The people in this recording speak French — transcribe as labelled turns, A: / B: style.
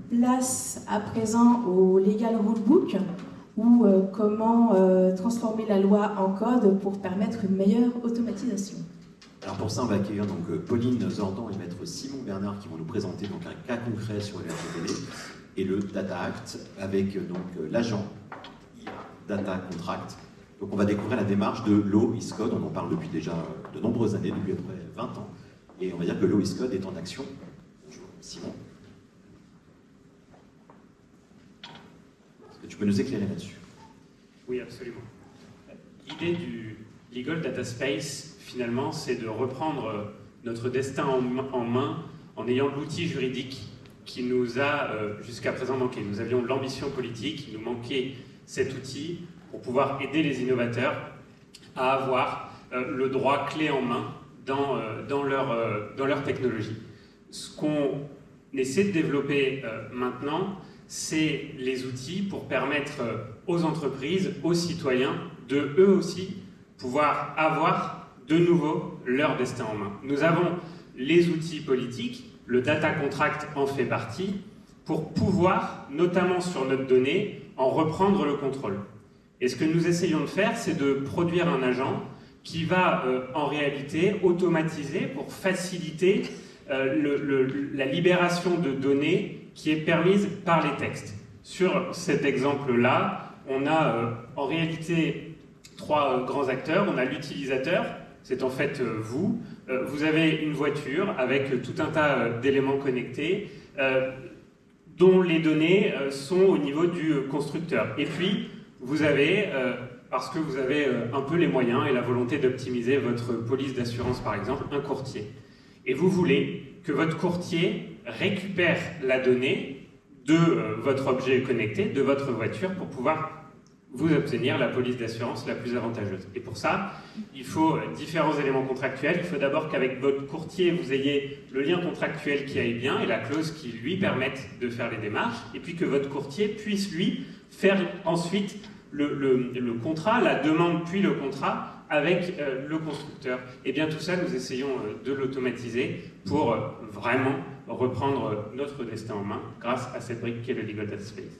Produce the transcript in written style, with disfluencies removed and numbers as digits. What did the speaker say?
A: place à présent au Legal Rulebook, ou comment transformer la loi en code pour permettre une meilleure automatisation.
B: Alors pour ça, on va accueillir donc Pauline Zordan et Maître Simon Bernard qui vont nous présenter donc un cas concret sur le RGPD et le Data Act avec donc l'agent IA Data Contract. Donc on va découvrir la démarche de Law is Code, on en parle depuis déjà de nombreuses années, depuis à peu près 20 ans. Et on va dire que Law is Code est en action. Bonjour Simon. Est-ce que tu peux nous éclairer là-dessus?
C: Oui, absolument. L'idée du Legal Data Space, finalement, c'est de reprendre notre destin en main en ayant l'outil juridique qui nous a jusqu'à présent manqué. Nous avions l'ambition politique, il nous manquait cet outil pour pouvoir aider les innovateurs à avoir le droit clé en main dans leur technologie. Ce qu'on essaie de développer maintenant, c'est les outils pour permettre aux entreprises, aux citoyens, de eux aussi pouvoir avoir de nouveau leur destin en main. Nous avons les outils politiques, le data contract en fait partie, pour pouvoir, notamment sur notre donnée, en reprendre le contrôle. Et ce que nous essayons de faire, c'est de produire un agent qui va en réalité automatiser pour faciliter la libération de données qui est permise par les textes. Sur cet exemple-là, on a en réalité trois grands acteurs. On a l'utilisateur, c'est en fait vous. Vous avez une voiture avec tout un tas d'éléments connectés dont les données sont au niveau du constructeur. Et puis, vous avez, parce que vous avez un peu les moyens et la volonté d'optimiser votre police d'assurance, par exemple, un courtier. Et vous voulez que votre courtier récupère la donnée de votre objet connecté, de votre voiture, pour pouvoir vous obtenir la police d'assurance la plus avantageuse. Et pour ça, il faut différents éléments contractuels. Il faut d'abord qu'avec votre courtier, vous ayez le lien contractuel qui aille bien et la clause qui lui permette de faire les démarches, et puis que votre courtier puisse, lui, faire ensuite le contrat, la demande puis le contrat avec le constructeur. Et bien tout ça, nous essayons de l'automatiser pour vraiment reprendre notre destin en main grâce à cette brique qu'est le Legal Data Space.